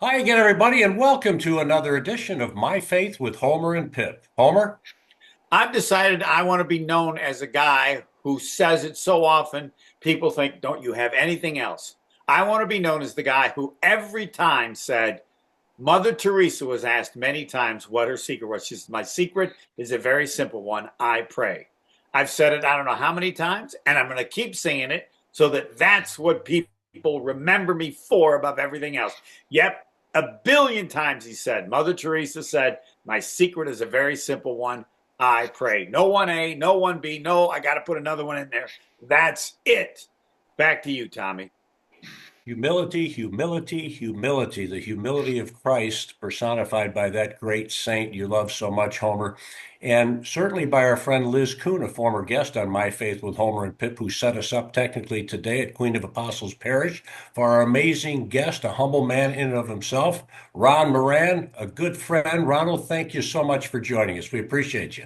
Hi again, everybody, and welcome to another edition of My Faith with Homer and Pip. Homer? I've decided I want to be known as a guy who says it so often, people think, don't you have anything else? I want to be known as the guy who every time said, Mother Teresa was asked many times what her secret was. She said, my secret is a very simple one. I pray. I've said it, I don't know how many times, and I'm going to keep saying it so that that's what people remember me for above everything else. Yep, a billion times he said, Mother Teresa said, my secret is a very simple one. I pray. No 1A, no 1B. No, I got to put another one in there. That's it. Back to you, Tommy. Humility, humility, humility, the humility of Christ personified by that great saint you love so much, Homer, and certainly by our friend Liz Kuhn, a former guest on My Faith with Homer and Pip, who set us up technically today at Queen of Apostles Parish for our amazing guest, a humble man in and of himself, Ron Moran, a good friend. Ronald, thank you so much for joining us. We appreciate you.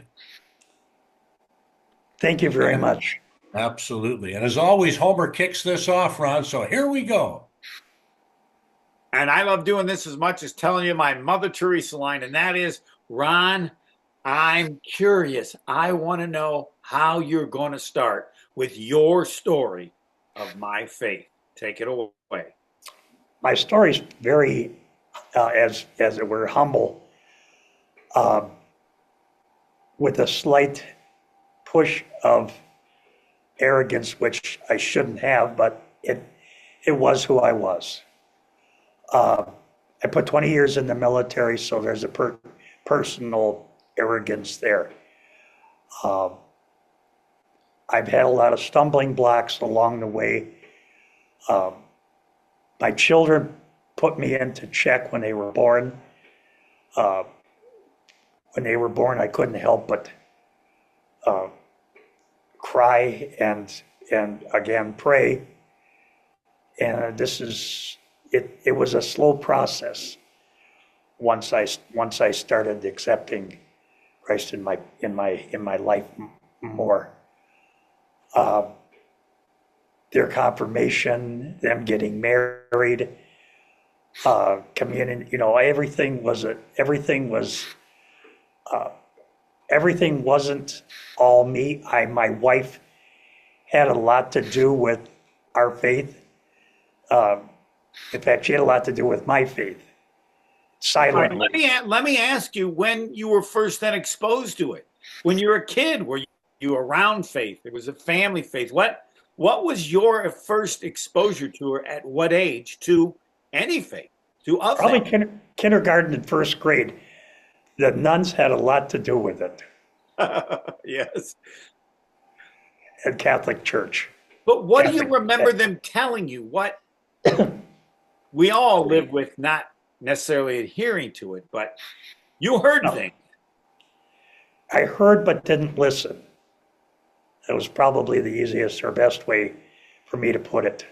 Thank you very much. Absolutely. And as always, Homer kicks this off, Ron. So here we go. And I love doing this as much as telling you my Mother Teresa line, and that is, Ron, I'm curious. I want to know how you're going to start with your story of my faith. Take it away. My story's very, as it were, humble, uh, with a slight push of arrogance, which I shouldn't have, but it was who I was. Uh, I put 20 years in the military, so there's a personal arrogance there. Um, I've had a lot of stumbling blocks along the way. Um, my children put me into check when they were born. Uh, when they were born, I couldn't help but uh, cry and again pray. And this is it. It was a slow process once I started accepting Christ in my life more. Uh, their confirmation, them getting married, communion. Uh, everything wasn't all me. My wife had a lot to do with our faith. Uh, in fact, she had a lot to do with my faith, All right, silently. let me ask you when you were first then exposed to it. When you were a kid, were you around faith? It was a family faith. What was your first exposure to her at what age to any faith, to a Probably faith? kindergarten and first grade. The nuns had a lot to do with it Yes. at Catholic Church. But what do you Catholic. remember them telling you? What we all live with not necessarily adhering to it, but you heard No, things. I heard but didn't listen. That was probably the easiest or best way for me to put it.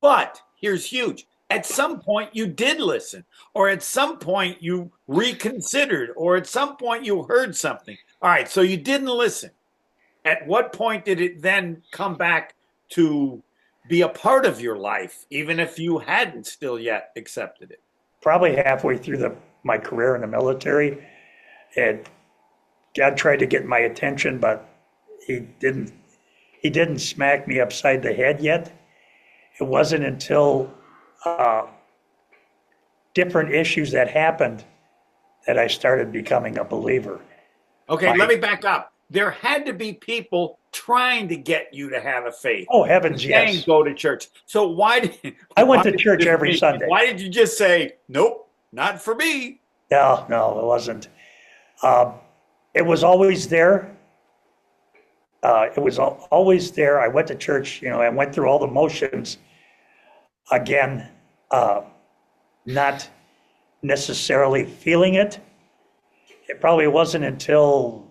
But here's huge. At some point, you did listen, or at some point, you reconsidered, or at some point, you heard something. All right, so you didn't listen. At what point did it then come back to be a part of your life, even if you hadn't still yet accepted it? Probably halfway through my career in the military, and God tried to get my attention, but he didn't. He didn't smack me upside the head yet. It wasn't until uh, different issues that happened that I started becoming a believer. Okay, let My me back up. There had to be people trying to get you to have a faith, Oh heavens, saying yes! go to church. So I went why to did church you just every Sunday. why did you just say nope, not for me? No, no, it wasn't. Um, it was always there. It was always there. I went to church. I went through all the motions again, uh, not necessarily feeling it. It probably wasn't until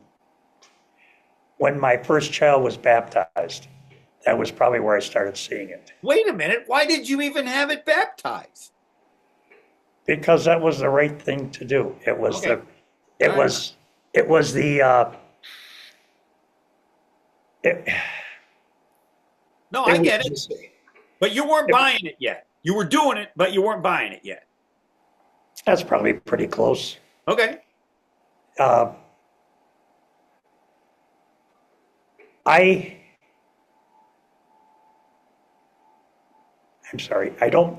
when my first child was baptized. That was probably where I started seeing it, Wait a minute, why did you even have it baptized? because that was the right thing to do. Okay, all It right. was, it was the, it, No, it I get it, was, but you weren't it, buying it yet. You were doing it, but you weren't buying it yet. That's probably pretty close. Okay. Uh, I, I'm sorry. I don't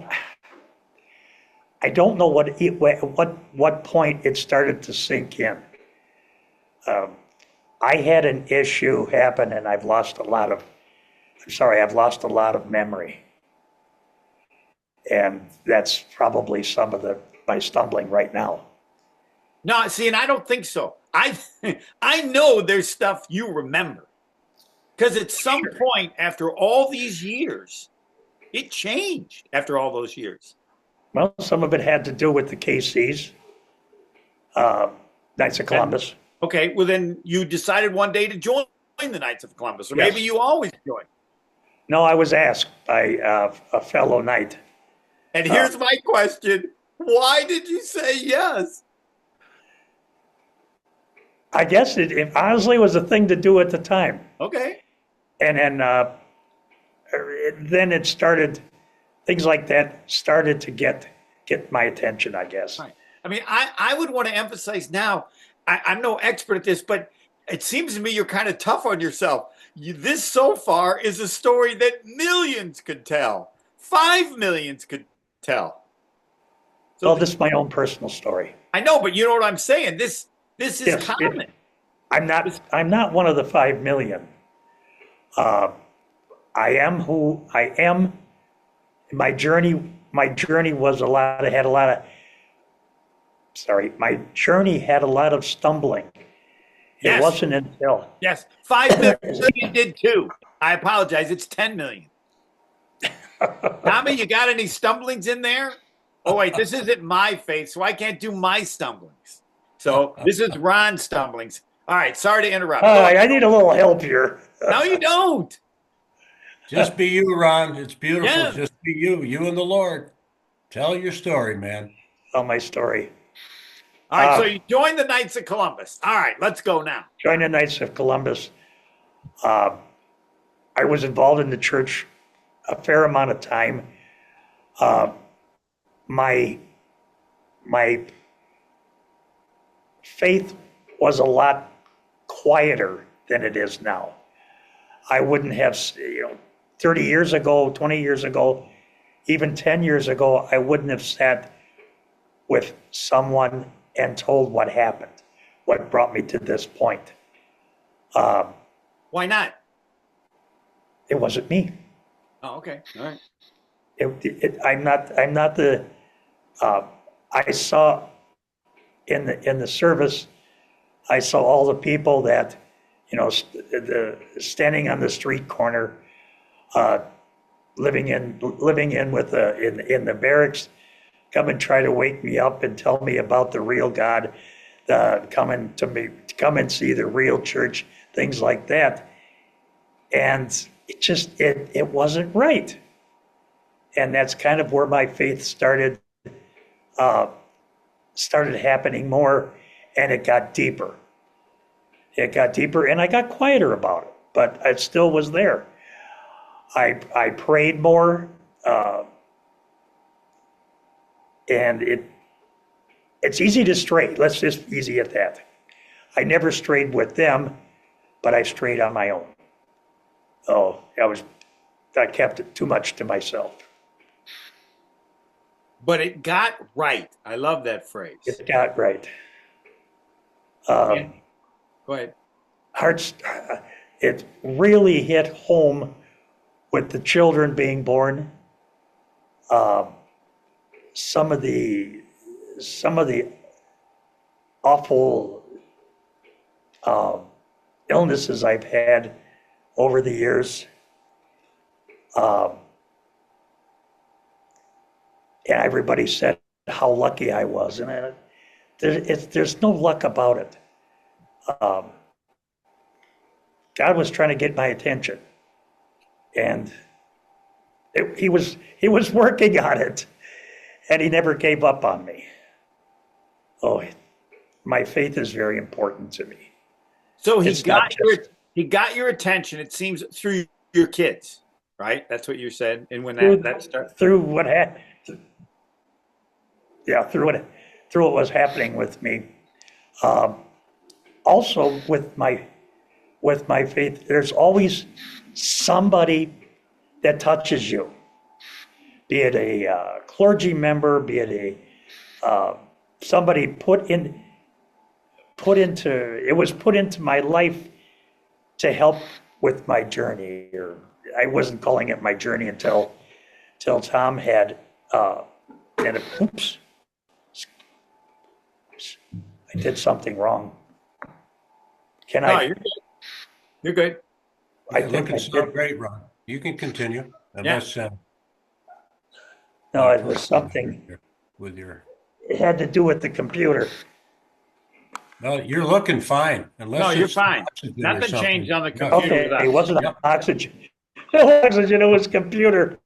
know what point it started to sink in. Um, I had an issue happen, and I've lost a lot of. I'm sorry, I've lost a lot of memory, and that's probably some of my stumbling right now. No, see, and I don't think so. I know there's stuff you remember because at some Sure. point after all these years, it changed after all those years. Well, some of it had to do with the KCs, uh, Knights of And Columbus. okay, well then you decided one day to join the Knights of Columbus, or Yes. maybe you always joined. No, I was asked by a fellow knight. And here's my question: why did you say yes? I guess it honestly was a thing to do at the time. Okay. And then it started, things like that started to get my attention, I guess. Right. I mean, I would want to emphasize now, I'm no expert at this, but it seems to me you're kind of tough on yourself. This so far is a story that millions could tell, 5 millions could tell. So Well, this is my own personal story. I know, but you know what I'm saying. This is Yes, common. I'm not one of the 5 million. I am who I am. My journey was had a lot of, sorry, my journey had a lot of stumbling. Yes. It wasn't until, Yes, 5 million did too. I apologize. It's 10 million. Tommy, you got any stumblings in there? Oh wait, this isn't my faith, so I can't do my stumblings. So this is Ron's stumblings. All right, sorry to interrupt. I need a little help here. No, you don't. Just be you, Ron. It's beautiful. Yeah. Just be you and the Lord. Tell your story, man. Tell my story. All right, so you joined the Knights of Columbus. All right, let's go now. Joined the Knights of Columbus. I was involved in the church a fair amount of time. My faith was a lot quieter than it is now. I wouldn't have, 30 years ago, 20 years ago, even 10 years ago, I wouldn't have sat with someone and told what happened, what brought me to this point. Why not? It wasn't me. Oh, okay. All right. I'm not the. I saw in the service, I saw all the people that, standing on the street corner, living in with in the barracks, come and try to wake me up and tell me about the real God, come and see the real church, things like that, and it wasn't right. And that's kind of where my faith started happening more, and it got deeper. It got deeper, and I got quieter about it, but it still was there. I prayed more, and it's easy to stray. Let's just easy at that. I never strayed with them, but I strayed on my own. Oh, I kept it too much to myself. But it got right. I love that phrase. It got right. Yeah. Go ahead. It really hit home with the children being born. Some of the awful illnesses I've had over the years. And everybody said how lucky I was, and there's no luck about it. God was trying to get my attention, and he was working on it, and he never gave up on me. Oh, my faith is very important to me. So It's not he got your attention. It seems through your kids, right? That's what you said. And when through, that started. through what had, yeah, through what was happening with me. Also with my faith, there's always somebody that touches you, be it a clergy member, be it somebody put into my life to help with my journey. Or I wasn't calling it my journey until Tom had oops, I did something wrong. Can No, I? you're good. You're good. I Yeah, think looking I so did. great, Ron. You can continue Yeah. unless No, it was personal something. with your. It had to do with the computer. No, you're looking fine, No, unless you're it's fine. oxygen or Nothing something. changed on the Yeah. computer with Okay, it us. wasn't Yep. oxygen. No oxygen, it was computer.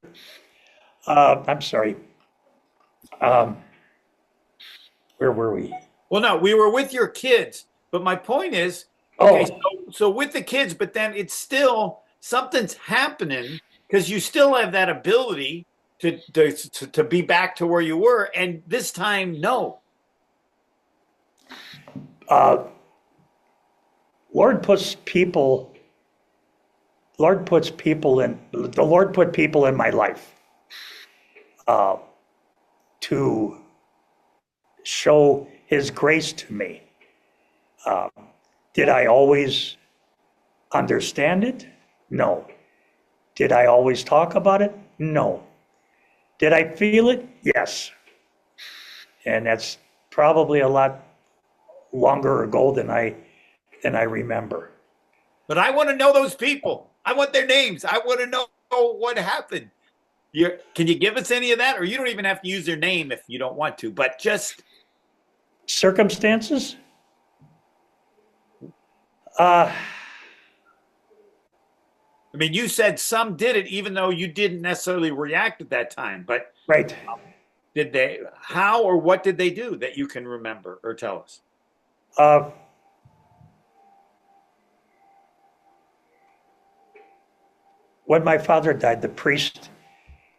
I'm sorry. Um, where were we? Well, no, we were with your kids, but my point is, Oh. okay, so with the kids, but then it's still something's happening because you still have that ability to be back to where you were, and this time, no. Uh, Lord puts people. Lord put people in my life to show His grace to me. Did I always understand it? No. Did I always talk about it? No. Did I feel it? Yes. And that's probably a lot longer ago than I remember. But I want to know those people. I want their names. I want to know what happened. Can you give us any of that? Or you don't even have to use their name if you don't want to, but just Circumstances? Uh, I mean, you said some did it even though you didn't necessarily react at that time, but right. did they, how or what did they do that you can remember or tell us? Uh, when my father died, the priest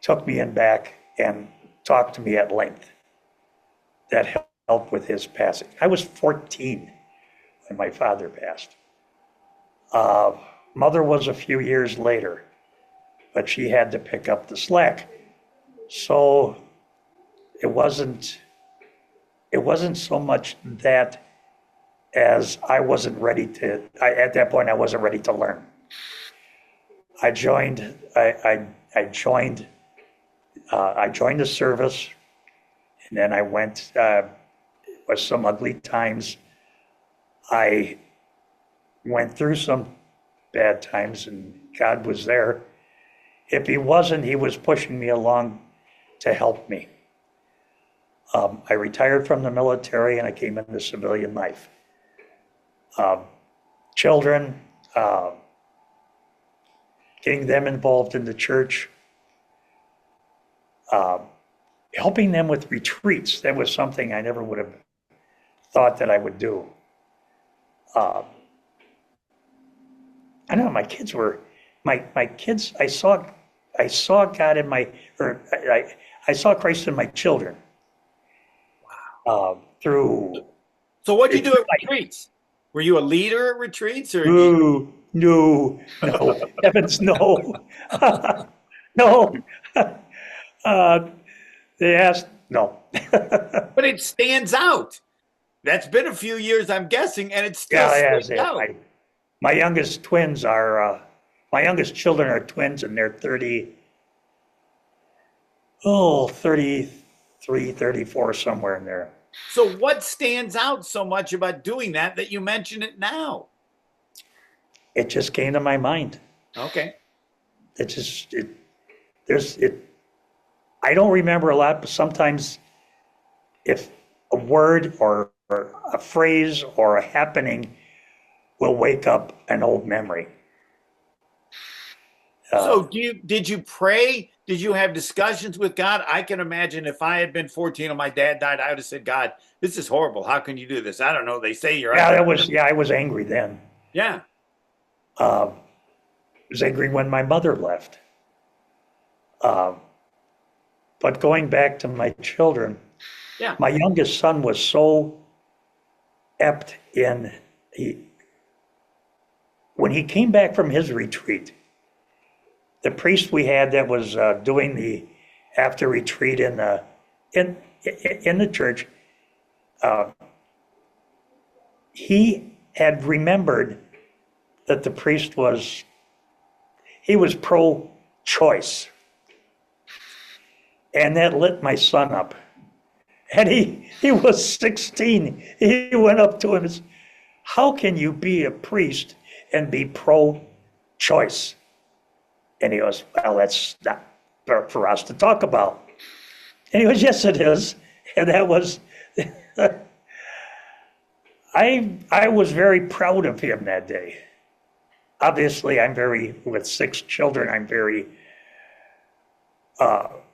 took me in back and talked to me at length. That helped with his passing. I was 14 when my father passed. Mother was a few years later, but she had to pick up the slack. So it wasn't so much that as I wasn't ready to, at that point, I wasn't ready to learn. I joined the service, and then I went, it was some ugly times. I went through some bad times, and God was there. If He wasn't, He was pushing me along to help me. I retired from the military and I came into civilian life. Children, getting them involved in the church, helping them with retreats. That was something I never would have thought that I would do. I don't know, my kids, I saw God in I saw Christ in my children. Through. So what did you do at retreats? Were you a leader at retreats or? No, heavens, no. No. They asked, no. But it stands out. That's been a few years, I'm guessing, and it still stands out. My youngest twins are, my youngest children are twins, and they're 33, 34, somewhere in there. So what stands out so much about doing that you mention it now? It just came to my mind. Okay. I don't remember a lot, but sometimes if a word or a phrase or a happening will wake up an old memory. So did you pray? Did you have discussions with God? I can imagine if I had been 14 and my dad died, I would have said, God, this is horrible. How can you do this? I don't know. They say you're I was angry then. Yeah. I was angry when my mother left. But going back to my children, Yeah. my youngest son was so apt when he came back from his retreat, the priest we had that was doing the after retreat in in the church, he had remembered that the priest he was pro-choice, and that lit my son up. And he was 16. He went up to him and said, "How can you be a priest and be pro-choice?" And he goes, "Well, that's not for us to talk about." And he goes, "Yes, it is." And that was, I was very proud of him that day. Obviously, with 6 children, I'm very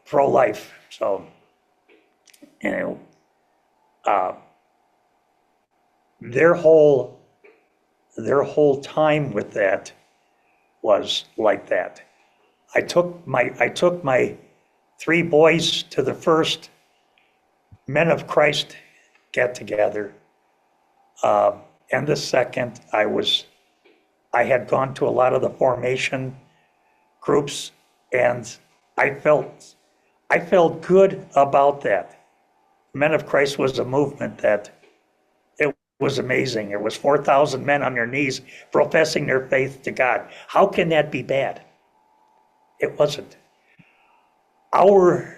pro-life. So, you know, uh, their whole time with that was like that. I took my 3 boys to the first Men of Christ get together, and the second I had gone to a lot of the formation groups, and I felt good about that. Men of Christ was a movement that it was amazing. It was 4,000 men on their knees professing their faith to God. How can that be bad? It wasn't. Our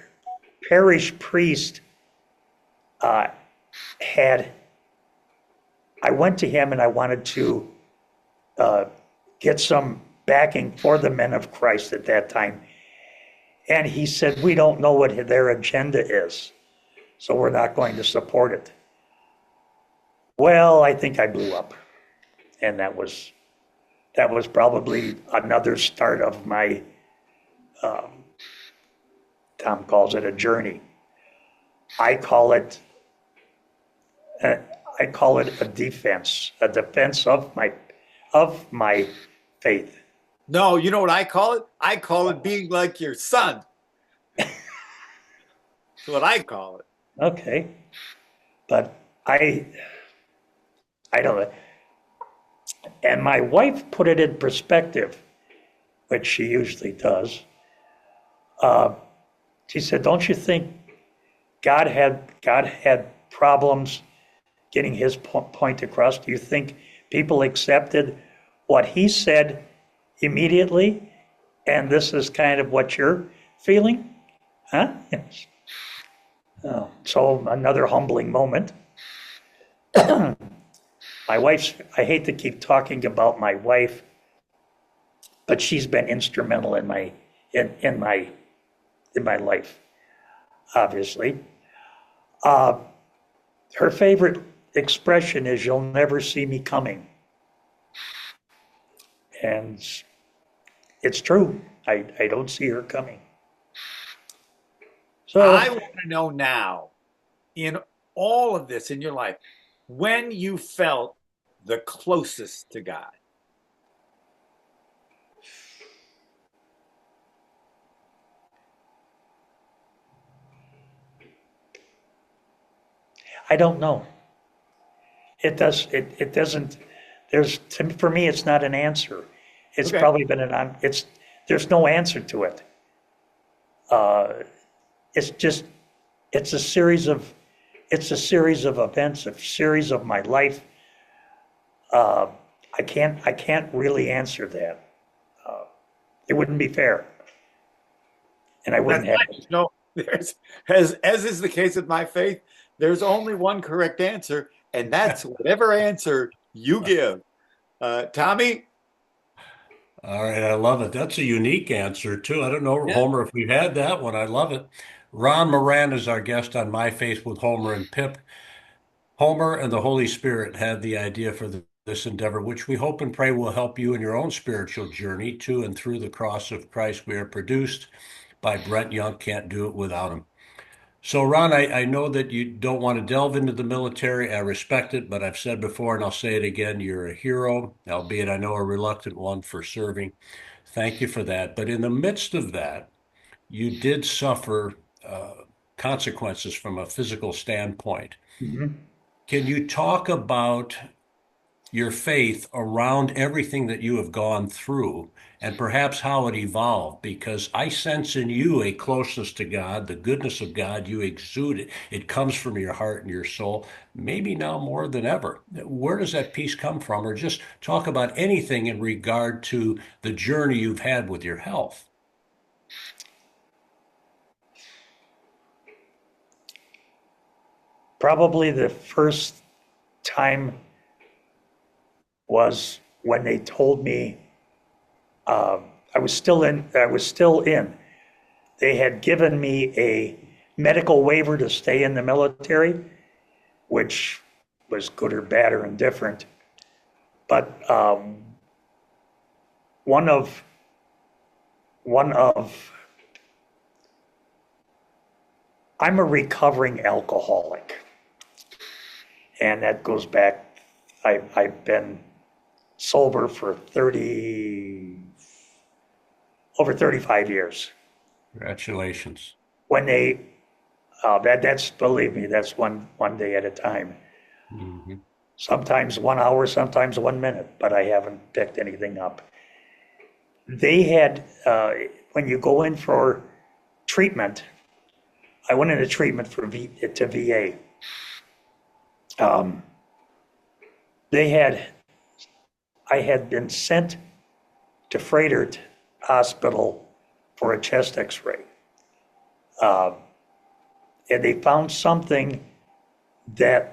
parish priest had, I went to him and I wanted to get some backing for the Men of Christ at that time. And he said, "We don't know what their agenda is, so we're not going to support it." Well, I think I blew up. And that was probably another start of my, Tom calls it a journey. I call it I call it a defense of my faith. No, you know what I call it? I call it being like your son. That's what I call it. Okay, but I don't know. And my wife put it in perspective, which she usually does. She said, "Don't you think God had problems getting his point across? Do you think people accepted what he said immediately? And this is kind of what you're feeling?" Huh? Yes. Oh, so another humbling moment. I hate to keep talking about my wife, but she's been instrumental in my life, obviously. Her favorite expression is, "You'll never see me coming." And it's true. I don't see her coming. I So want to know now, in all of this in your life, when you felt the closest to God. I don't know. It doesn't, for me, it's not an answer. It's Okay. probably been there's no answer to it. It's just, it's a series of, events, a series of my life. I can't really answer that. It wouldn't be fair. And I That's wouldn't have, right. No, there's as is the case with my faith, there's only one correct answer, and that's whatever answer you give. Tommy? All right, I love it. That's a unique answer too. I don't know, Yeah. Homer, if we've had that one. I love it. Ron Moran is our guest on My Faith with Homer and Pip. Homer and the Holy Spirit had the idea for this endeavor, which we hope and pray will help you in your own spiritual journey to and through the cross of Christ. We are produced by Brent Young. Can't do it without him. So, Ron, I know that you don't want to delve into the military. I respect it, but I've said before, and I'll say it again, you're a hero, albeit I know a reluctant one for serving. Thank you for that. But in the midst of that, you did suffer consequences from a physical standpoint. Mhm. Can you talk about your faith around everything that you have gone through and perhaps how it evolved? Because I sense in you a closeness to God, the goodness of God, you exude it. It comes from your heart and your soul, maybe now more than ever. Where does that peace come from? Or just talk about anything in regard to the journey you've had with your health. Probably the first time was when they told me I was still in. I was still in. They had given me a medical waiver to stay in the military, which was good or bad or indifferent. But one of one of I'm a recovering alcoholic, and that goes back. I've been sober for 30 over 35 years. Congratulations. When they that's believe me, that's one day at a time. Mhm. Sometimes 1 hour, sometimes 1 minute, but I haven't picked anything up. They had when you go in for treatment. I went into treatment to VA. Um, they had I had been sent to Frederick Hospital for a chest X-ray, uh, and they found something that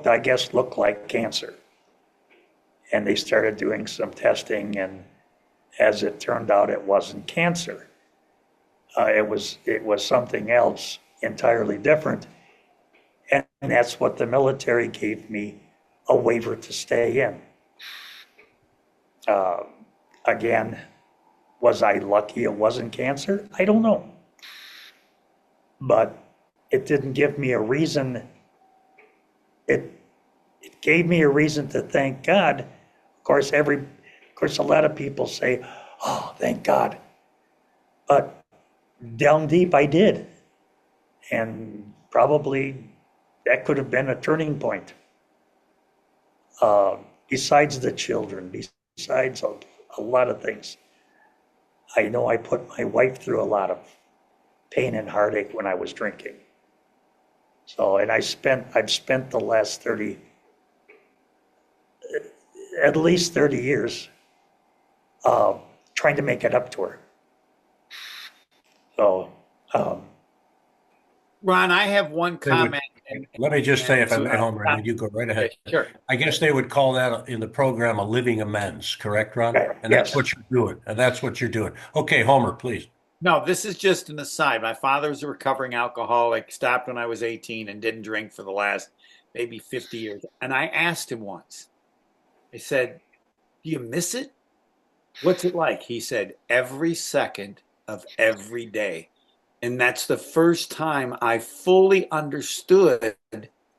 I guess, looked like cancer. And they started doing some testing, and as it turned out, it wasn't cancer. It was something else entirely different, and that's what the military gave me a waiver to stay in. Uh, Again, was I lucky it wasn't cancer? I don't know, but it didn't give me a reason. It it gave me a reason to thank God. Of course, a lot of people say, "Oh, thank God," but down deep, I did, and probably that could have been a turning point. Besides the children, besides a lot of things, I know I put my wife through a lot of pain and heartache when I was drinking. So, and I've spent the last 30, at least 30 years, uh, trying to make it up to her. So, um, Ron, I have one They would, comment and, let me just say, if I to may, Homer, and then you go right yeah, ahead. sure. I guess they would call that in the program a living amends, correct, Ron? And that's yes, what you're doing. And that's what you're doing. Okay, Homer, please. No, this is just an aside. My father's a recovering alcoholic, stopped when I was 18 and didn't drink for the last maybe 50 years. And I asked him once, I said, "Do you miss it? What's it like?" He said, "Every second of every day." And that's the first time I fully understood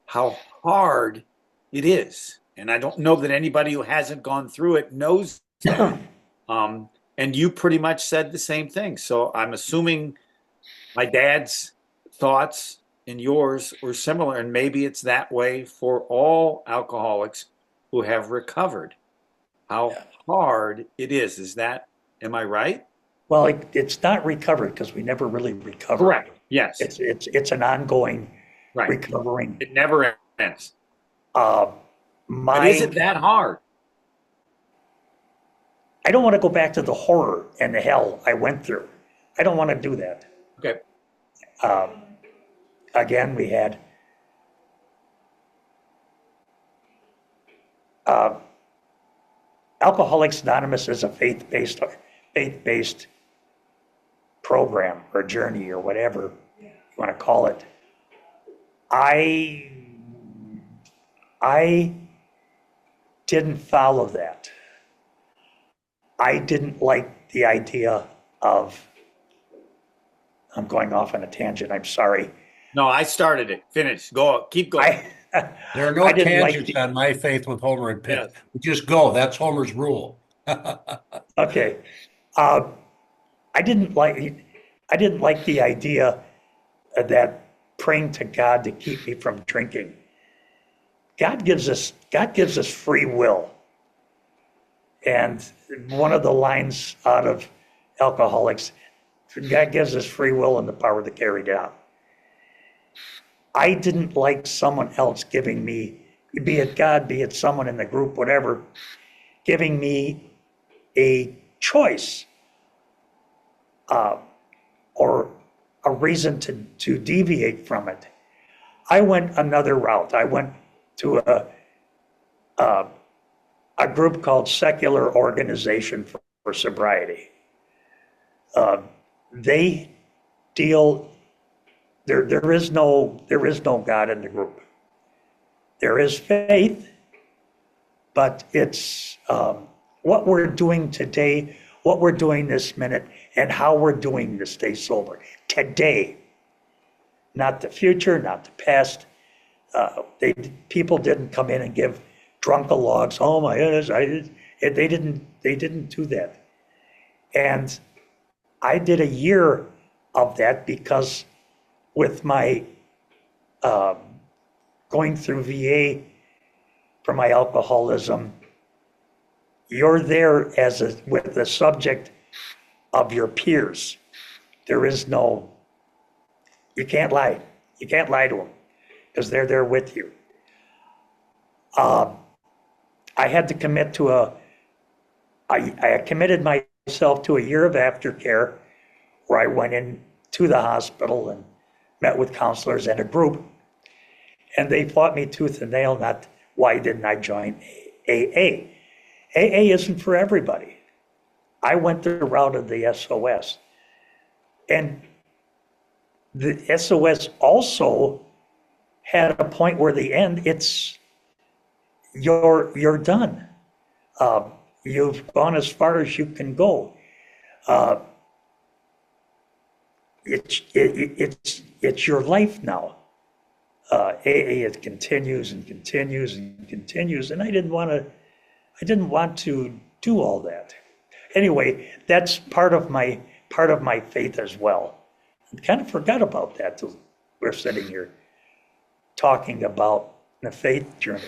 how hard it is. And I don't know that anybody who hasn't gone through it knows that. Um, and you pretty much said the same thing. So I'm assuming my dad's thoughts and yours were similar. And maybe it's that way for all alcoholics who have recovered. How hard it is. Am I right? well, it's not recovered because we never really recover. Correct. Yes. It's an ongoing Right. recovering. It never ends. Uh, But is it my that hard? I don't want to go back to the horror and the hell I went through. I don't want to do that. Okay. Um, Again, we had uh, Alcoholics Anonymous is a faith-based program or journey or whatever you want to call it. I I didn't follow that. I didn't like the idea of. I'm going off on a tangent. I'm sorry. No, I started it. Finish. Go. Keep going. I There are no I didn't like tangents on My Faith with Homer and Yes. Pip. Just go. That's Homer's rule. okay. Uh, I didn't like I didn't like the idea that praying to God to keep me from drinking. God gives us free will. And one of the lines out of Alcoholics, God gives us free will and the power to carry it out. I didn't like someone else giving me, be it God, be it someone in the group, whatever, giving me a choice or a reason to deviate from it. I went another route. I went to a group called Secular Organization for Sobriety. They deal, there is no God in the group. There is faith, but it's what we're doing today, what we're doing this minute, and how we're doing to stay sober today, not the future, not the past. People didn't come in and give drunkalogs. Oh my goodness, they didn't do that. And I did a year of that because with my going through VA for my alcoholism, you're there with the subject of your peers. There is no, you can't lie. You can't lie to them because they're there with you. I had to commit to I committed myself to a year of aftercare where I went in to the hospital and met with counselors and a group. And they fought me tooth and nail, not why didn't I join AA? AA isn't for everybody. I went the route of the SOS. And the SOS also had a point where the end, it's you're done. You've gone as far as you can go. It's your life now. AA it continues and continues and continues, and I didn't want to do all that. Anyway, that's part of my faith as well. I kind of forgot about that till we're sitting here talking about the faith journey.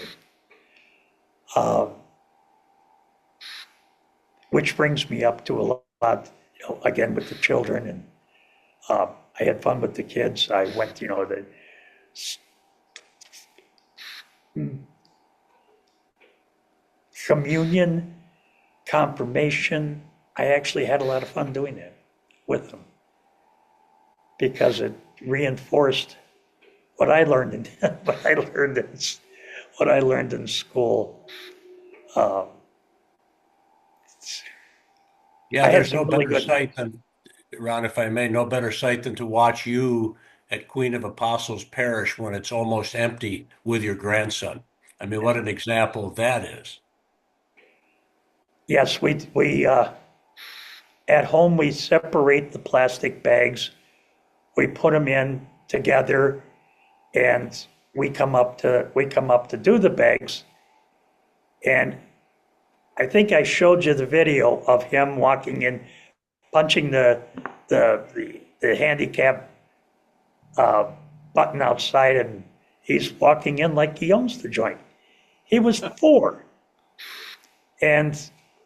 Which brings me up to a lot, again with the children, and I had fun with the kids. I went, the communion, confirmation. I actually had a lot of fun doing that with them because it reinforced what I learned in what I learned in school. Yeah, there's no better sight than, Ron, if I may, no better sight than to watch you at Queen of Apostles Parish when it's almost empty with your grandson. I mean, what an example that is. Yes, we at home we separate the plastic bags. We put them in together, and we come up to do the bags. And I think I showed you the video of him walking in, punching the handicap button outside, and he's walking in like he owns the joint. He was 4, and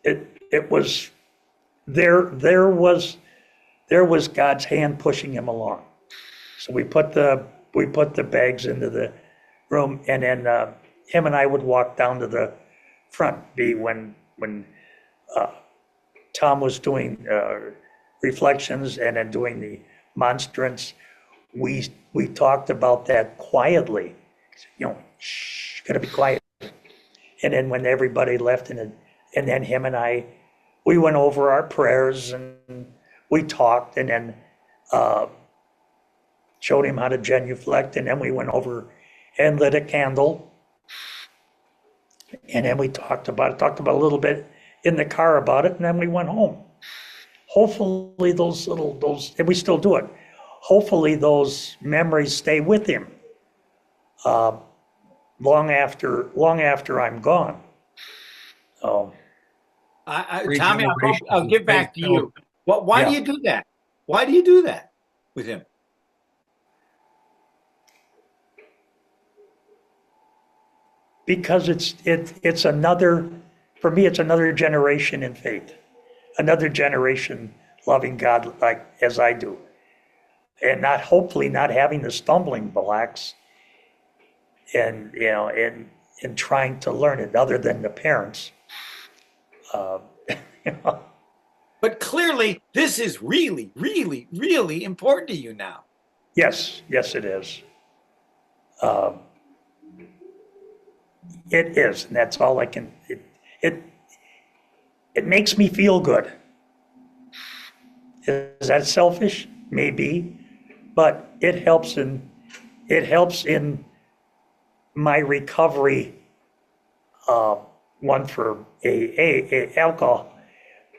it was there was God's hand pushing him along. So we put the bags into the room, and then him and I would walk down to the front. When Tom was doing reflections and then doing the monstrance, we talked about that quietly. Shh, gotta be quiet. And then when everybody left, and then him and I, we went over our prayers and we talked, and then showed him how to genuflect, and then we went over and lit a candle. And then we talked about a little bit in the car about it, and then we went home. Hopefully those, and we still do it. Hopefully those memories stay with him long after I'm gone. Tommy, I'll get back to you. Why do you do that? Why do you do that with him? Because it's another, for me, it's another generation in faith, another generation loving God like as I do, and not hopefully not having the stumbling blocks and in trying to learn it other than the parents. You know, But clearly, this is really, really, really important to you now. yes, yes, it is. Um, it is, and that's all I can. It it makes me feel good. Is that selfish? Maybe, but it helps in my recovery. One for alcohol,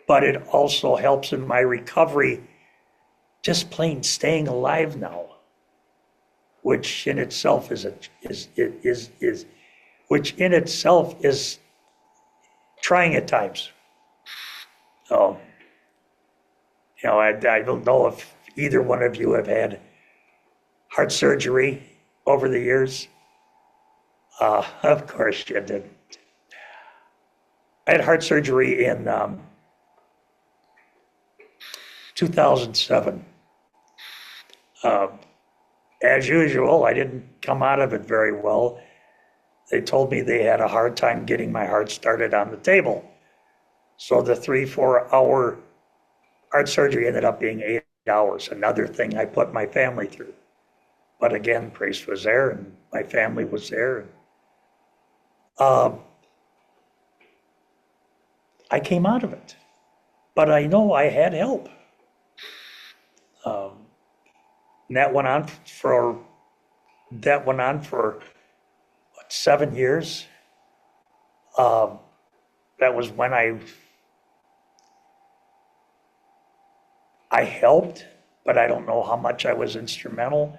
but it also helps in my recovery. Just plain staying alive now, which in itself is which in itself is trying at times. So, I don't know if either one of you have had heart surgery over the years. Of course you did. I had heart surgery in 2007. As usual, I didn't come out of it very well. They told me they had a hard time getting my heart started on the table. So the 3-4 hour heart surgery ended up being 8 hours, another thing I put my family through. But again, Priest was there and my family was there. Um, I came out of it, but I know I had help. Um, and that went on for what, 7 years. That was when I helped, but I don't know how much I was instrumental.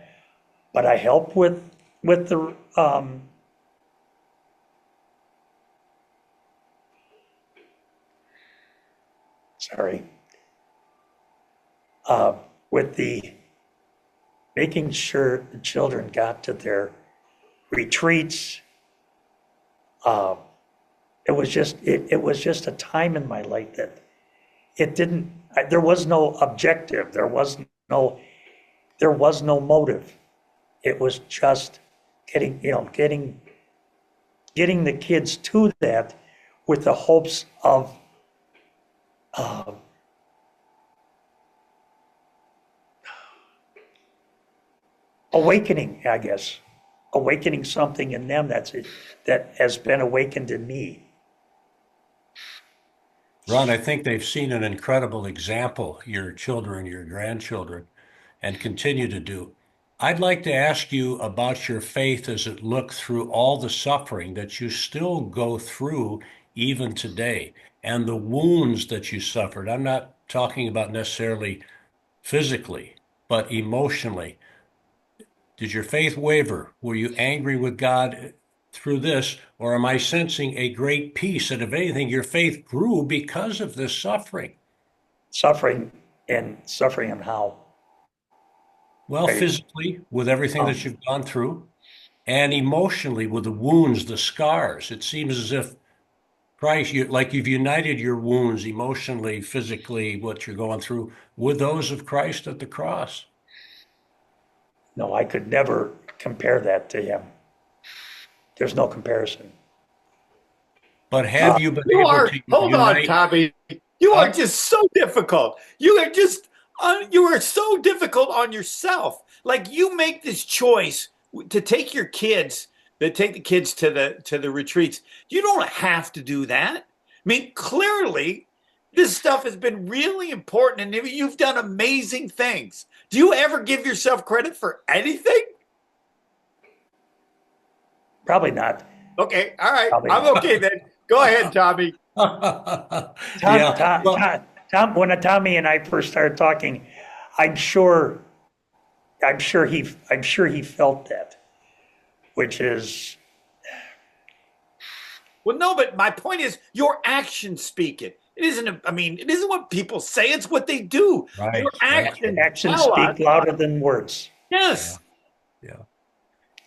But I helped with the sorry, with the making sure the children got to their retreats. Uh, it was just a time in my life that it didn't. There was no objective. There was no motive. It was just getting the kids to that with the hopes of uh, awakening, I guess, awakening something in them that has been awakened in me. Ron, I think they've seen an incredible example, your children, your grandchildren, and continue to do. I'd like to ask you about your faith as it looked through all the suffering that you still go through even today and the wounds that you suffered. I'm not talking about necessarily physically, but emotionally. Did your faith waver? Were you angry with God through this? Or am I sensing a great peace? And if anything, your faith grew because of this suffering. Suffering and how, Well, right? physically, with everything that Um, you've gone through, and emotionally, with the wounds, the scars. It seems as if Christ, like you've united your wounds emotionally, physically, what you're going through, with those of Christ at the cross. no, I could never compare that to him. There's no comparison. But Uh, have you been You able are, to hold on, unite? Tommy. You are Huh? just so difficult. You are just, you are so difficult on yourself. Like you make this choice to take your kids, to take the kids to the retreats. You don't have to do that. I mean, clearly, this stuff has been really important, and you've done amazing things. Do you ever give yourself credit for anything? Probably not. Okay, all right, Probably I'm not. okay then. Go ahead, Tommy. Tom, Yeah. Tom, Well, Tom, Tom, when Tommy and I first started talking, I'm sure, I'm sure he felt that, which is Well, no, but my point is your actions speak it. It isn't, I mean, it isn't what people say, it's what they do. Right, Your right. actions Actions tell us. speak louder than words. Yeah, Yes. yeah.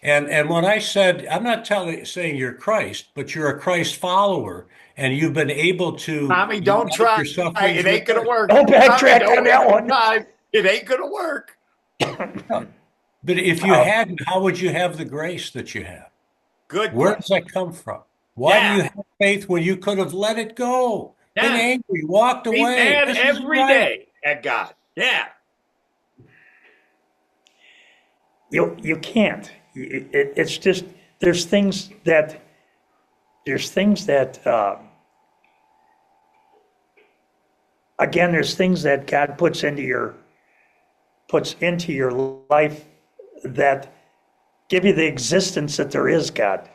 And when I said, I'm not saying you're Christ, but you're a Christ follower, and you've been able to Tommy, don't unite try. your sufferings It with ain't gonna this. work. Don't Tommy, backtrack don't on that waste your one. time. It ain't gonna work. No. But if you hadn't, how would you have the grace that you have? Good Where does question. that come from? Why do Yeah. you have faith when you could have let it go, been Yeah. angry, walked Be away? mad This isn't every right. day at God. Yeah. You can't. It's just there's things that again, there's things that God puts into your life that give you the existence that there is God.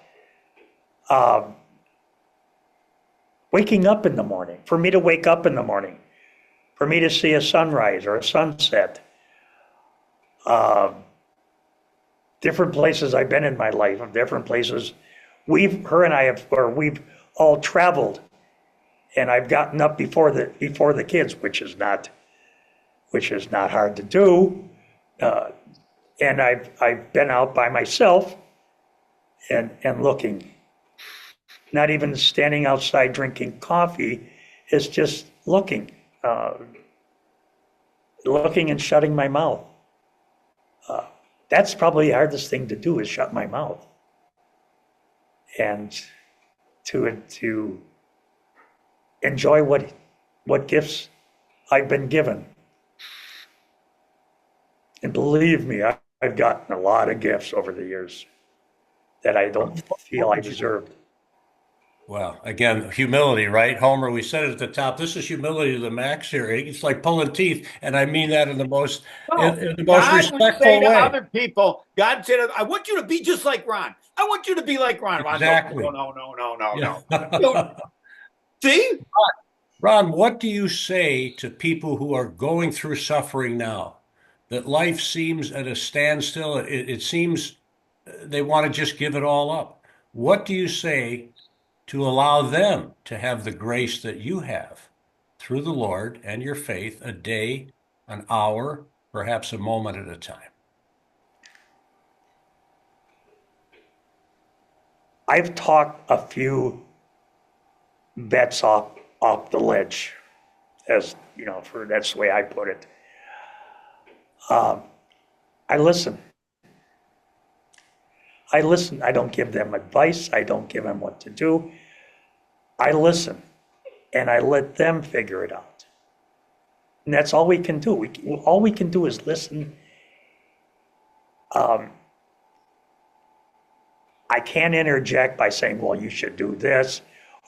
Waking up in the morning, for me to wake up in the morning, for me to see a sunrise or a sunset, different places I've been in my life, different places her and I have, or we've all traveled, and I've gotten up before the kids, which is not hard to do. And I've been out by myself and looking, not even standing outside drinking coffee, is just looking, looking and shutting my mouth. That's probably the hardest thing to do, is shut my mouth. And to enjoy what gifts I've been given. And believe me, I've gotten a lot of gifts over the years that I don't feel I deserved. Well, again, humility, right? Homer, we said it at the top. This is humility to the max here. It's like pulling teeth, and I mean that in the most No. in the most God would say respectful to way. other people, God said, I want you to be just like Ron. I want you to be like Ron. Ron goes, no, Exactly. no, no, no, no, Yeah. no. So, see? Ron, what do you say to people who are going through suffering now? That life seems at a standstill. It seems they want to just give it all up. What do you say to allow them to have the grace that you have through the Lord and your faith, a day, an hour, perhaps a moment at a time? I've talked a few bets off the ledge, as you know, that's the way I put it. I listen. I listen. I don't give them advice. I don't give them what to do. I listen, and I let them figure it out. And that's all we can do. All we can do is listen. I can't interject by saying, well, you should do this,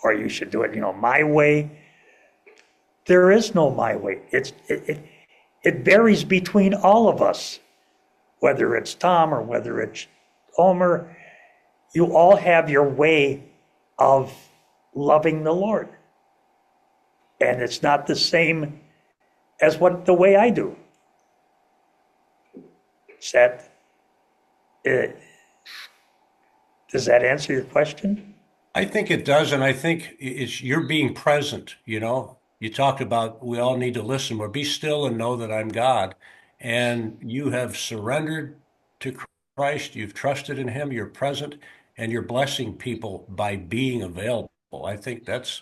or you should do it, my way. There is no my way. It varies between all of us, whether it's Tom or whether it's Homer. You all have your way of loving the Lord. And it's not the same as the way I do. Does that answer your question? I think it does, and I think you're being present, You talked about we all need to listen, or be still and know that I'm God. And you have surrendered to Christ, you've trusted in him, you're present, and you're blessing people by being available. I think that's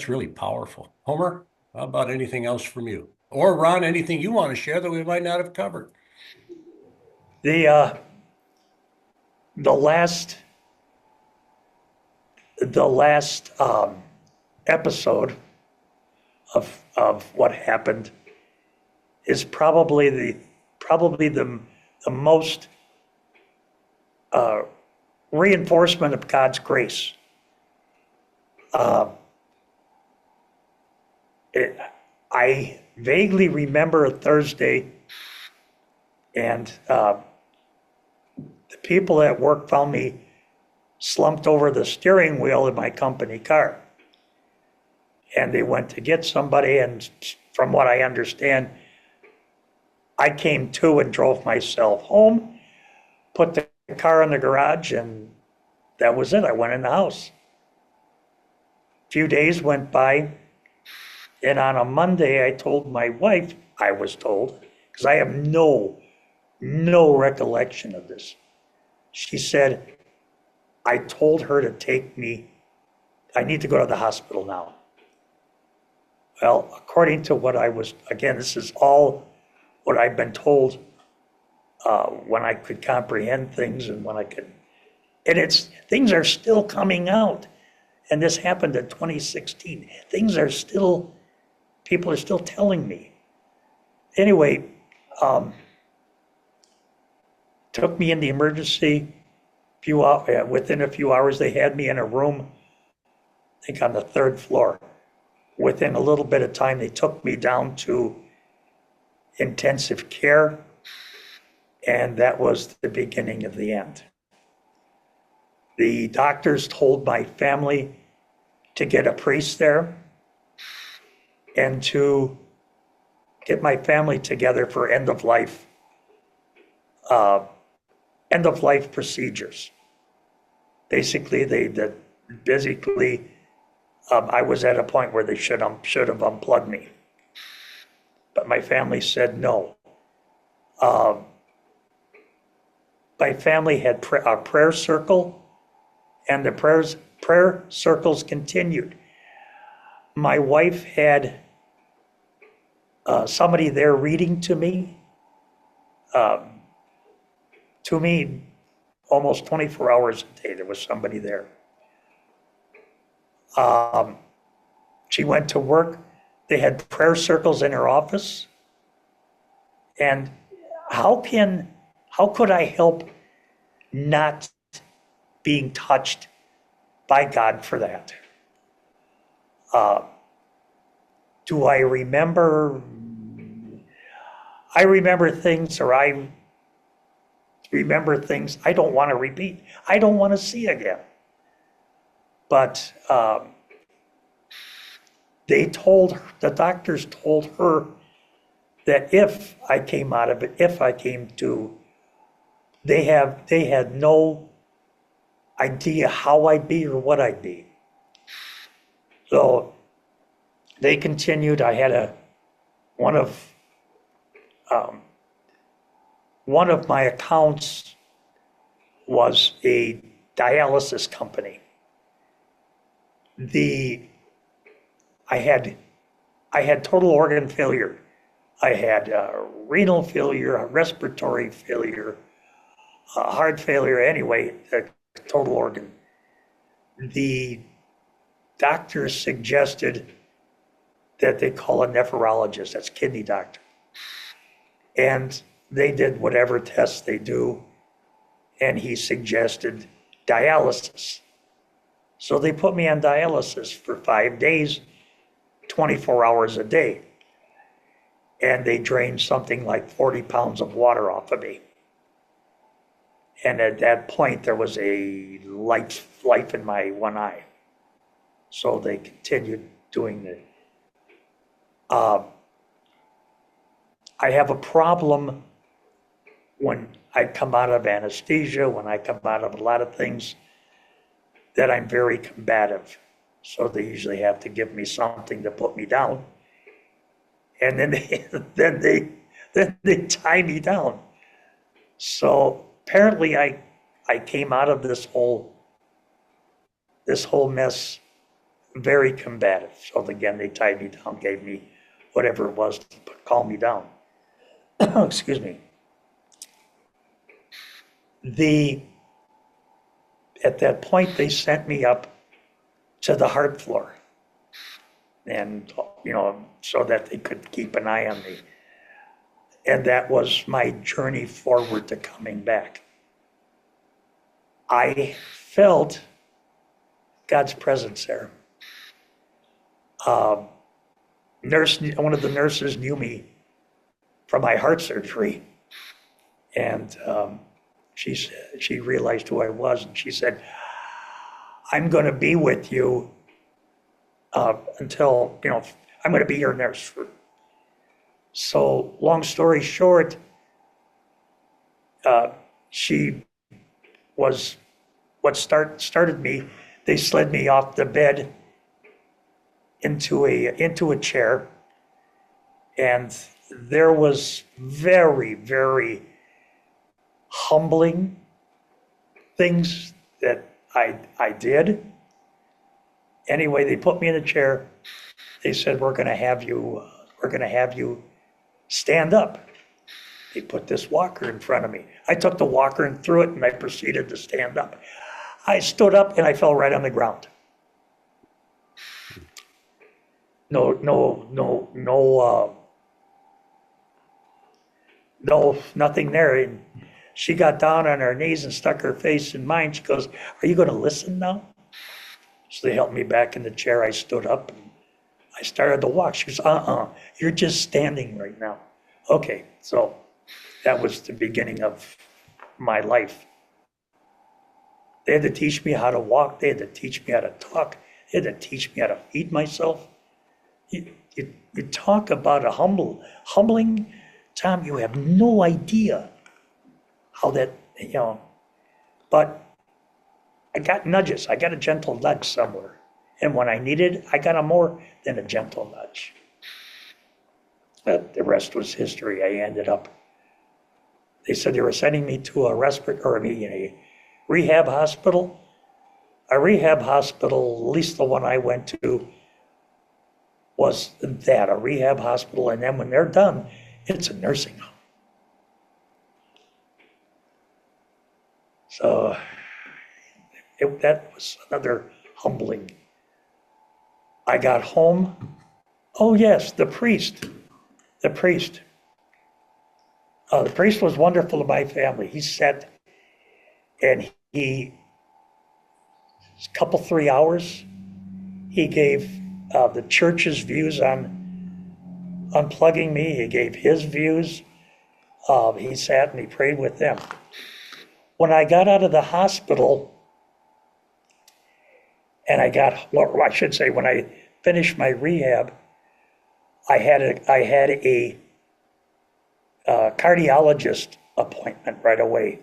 really powerful. Homer, how about anything else from you? Or Ron, anything you want to share that we might not have covered? The the last episode of what happened is probably the most reinforcement of God's grace. I vaguely remember a Thursday, and the people at work found me slumped over the steering wheel of my company car. And they went to get somebody, and from what I understand, I came to and drove myself home, put the car in the garage, and that was it. I went in the house. A few days went by. And on a Monday, I told my wife, I was told, because I have no recollection of this. She said, I told her to take me, I need to go to the hospital now. Well, according to what I was, again, this is all what I've been told when I could comprehend things and when I could, and things are still coming out. And this happened in 2016. Things are still, people are still telling me. Anyway, took me in the emergency. Within a few hours, they had me in a room, I think on the third floor. Within a little bit of time, they took me down to intensive care, and that was the beginning of the end. The doctors told my family to get a priest there and to get my family together for end of life procedures. Basically, I was at a point where they should have unplugged me, but my family said no. My family had a prayer circle, and the prayer circles continued. My wife had somebody there reading to me almost 24 hours a day. There was somebody there. She went to work. They had prayer circles in her office. And how could I help not being touched by God for that? Do I remember? I remember things, or I remember things I don't want to repeat. I don't want to see again. But the doctors told her that if I came out of it, if I came to, they had no idea how I'd be or what I'd be. So they continued. I had one of my accounts was a dialysis company. I had total organ failure. I had renal failure, respiratory failure, heart failure. Anyway, total organ. The doctors suggested that they call a nephrologist, that's kidney doctor. And they did whatever tests they do, and he suggested dialysis. So they put me on dialysis for 5 days, 24 hours a day. And they drained something like 40 pounds of water off of me. And at that point, there was a life in my one eye. So they continued doing it. I have a problem when I come out of anesthesia, when I come out of a lot of things, that I'm very combative. So they usually have to give me something to put me down. And then they tie me down. So apparently I came out of this whole mess very combative. So again, they tied me down, gave me whatever it was to calm me down. Excuse me. At that point, they sent me up to the heart floor, and so that they could keep an eye on me. And that was my journey forward to coming back. I felt God's presence there. One of the nurses knew me from my heart surgery, and she realized who I was, and she said, "I'm going to be with you until I'm going to be your nurse." So, long story short, she was what started me. They slid me off the bed into a chair, and there was very, very humbling things that I did. Anyway, they put me in a chair. They said, we're going to have you stand up. They put this walker in front of me. I took the walker and threw it, and I proceeded to stand up. I stood up and I fell right on the ground. No, nothing there. And she got down on her knees and stuck her face in mine. She goes, are you going to listen now? So they helped me back in the chair. I stood up and I started to walk. She goes, you're just standing right now. Okay, so that was the beginning of my life. They had to teach me how to walk. They had to teach me how to talk. They had to teach me how to feed myself. You talk about a humbling, Tom, you have no idea how that, but I got nudges. I got a gentle nudge somewhere. And when I needed, I got a more than a gentle nudge. But the rest was history. I ended up, they said they were sending me to a rehab hospital. A rehab hospital, at least the one I went to, was that, a rehab hospital. And then when they're done, it's a nursing home. So that was another humbling. I got home. Oh yes, the priest. The priest was wonderful to my family. He sat and a couple, 3 hours, he gave the church's views on unplugging me. He gave his views. He sat and he prayed with them. When I got out of the hospital, and when I finished my rehab, I had a cardiologist appointment right away.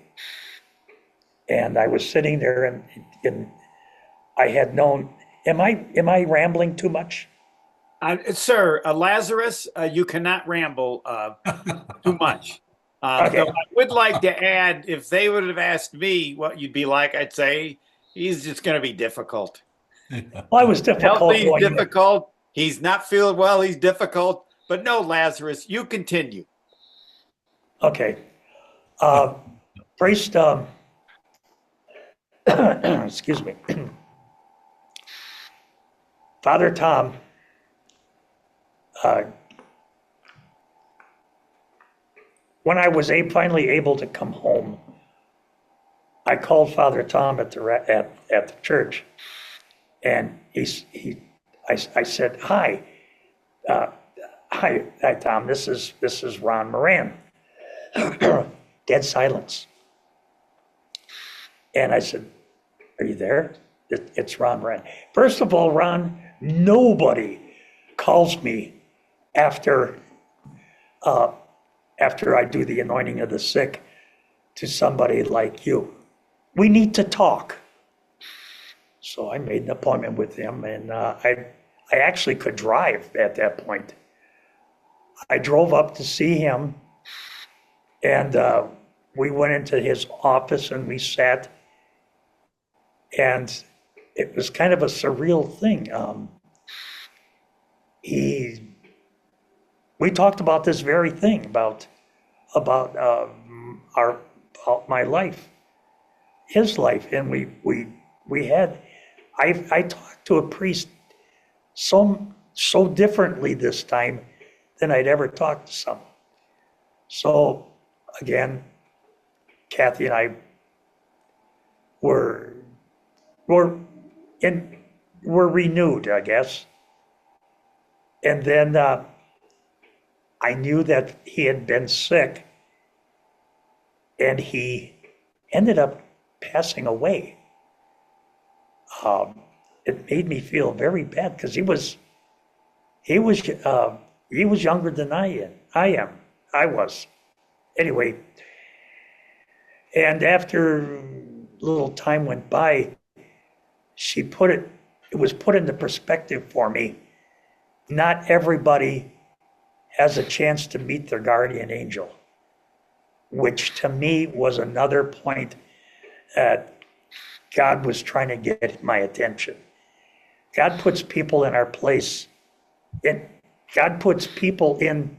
And I was sitting there and I had known, am I rambling too much? Sir, Lazarus, you cannot ramble too much. Okay. So I would like to add, if they would have asked me what you'd be like, I'd say he's just going to be difficult. Well, I was difficult. Healthy, difficult. He's not feeling well. He's difficult. But no, Lazarus, you continue. Okay. Priest, excuse me. Father Tom, when I was finally able to come home, I called Father Tom at the church, and I said, hi, Tom, this is Ron Moran. Dead silence. And I said, are you there? It's Ron Moran. First of all, Ron, nobody calls me after I do the anointing of the sick to somebody like you. We need to talk. So I made an appointment with him, and I actually could drive at that point. I drove up to see him, and we went into his office and we sat, and it was kind of a surreal thing. We talked about this very thing, about my life, his life, and we had. I talked to a priest so differently this time than I'd ever talked to someone. So again, Kathy and I were renewed, I guess. And then I knew that he had been sick, and he ended up passing away. It made me feel very bad because he was younger than I was. Anyway, and after a little time went by, it was put into perspective for me not everybody has a chance to meet their guardian angel, which to me was another point that God was trying to get my attention. God puts people in our place. God puts people in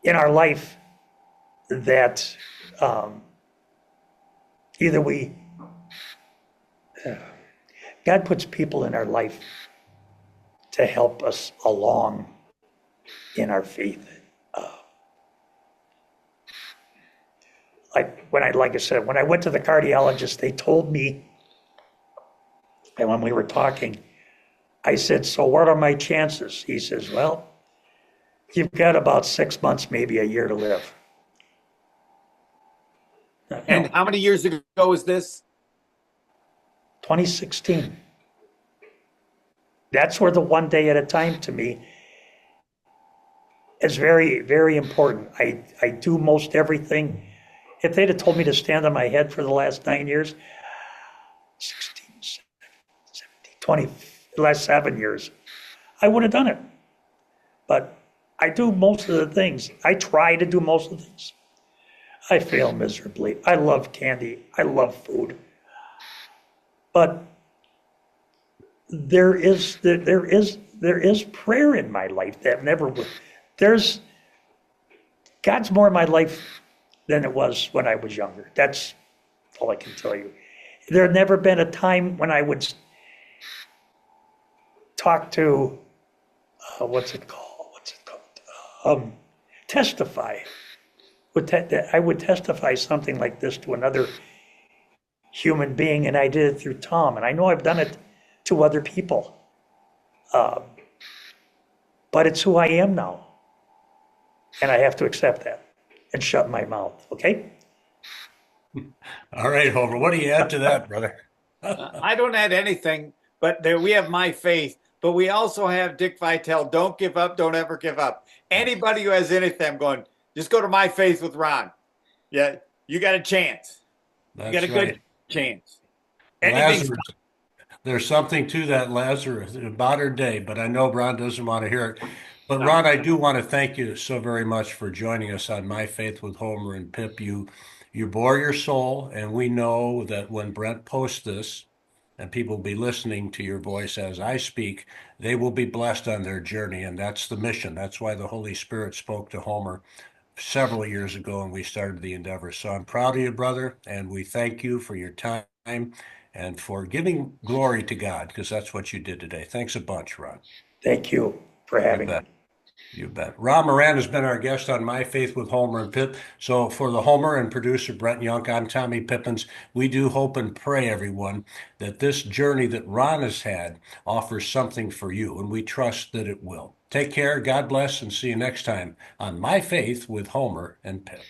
our life that either we, God puts people in our life to help us along in our faith. Like I said, when I went to the cardiologist, they told me, and when we were talking, I said, "So what are my chances?" He says, "Well, you've got about 6 months, maybe a year to live." And how many years ago was this? 2016. That's where the one day at a time to me is very, very important. I do most everything. If they'd have told me to stand on my head for the last 9 years, 16, 17, 20, the last 7 years, I would have done it. But I do most of the things. I try to do most of the things. I fail miserably. I love candy. I love food. But there is prayer in my life that never would. There's God's more in my life than it was when I was younger. That's all I can tell you. There had never been a time when I would talk to what's it called? Testify. I would testify something like this to another human being, and I did it through Tom. And I know I've done it to other people, but it's who I am now, and I have to accept that and shut my mouth. Okay. All right, Homer, what do you add to that, brother? I don't add anything, but we have my faith, but we also have Dick Vitale. Don't give up. Don't ever give up. Anybody who has anything, I'm going, just go to my faith with Ron. Yeah, you got a chance. That's you got a right. good chance. Lazarus, there's something to that, Lazarus, in modern day, but I know Ron doesn't want to hear it. But Ron, I do want to thank you so very much for joining us on My Faith with Homer and Pip. You bore your soul, and we know that when Brent posts this, and people will be listening to your voice as I speak, they will be blessed on their journey, and that's the mission. That's why the Holy Spirit spoke to Homer several years ago, and we started the endeavor. So I'm proud of you, brother, and we thank you for your time and for giving glory to God, because that's what you did today. Thanks a bunch, Ron. Thank you for You having bet. me. You bet. Rob Moran has been our guest on My Faith with Homer and Pip. So for the Homer and producer Brent Young, I'm Tommy Pippins. We do hope and pray, everyone, that this journey that Ron has had offers something for you, and we trust that it will. Take care, God bless, and see you next time on My Faith with Homer and Pip.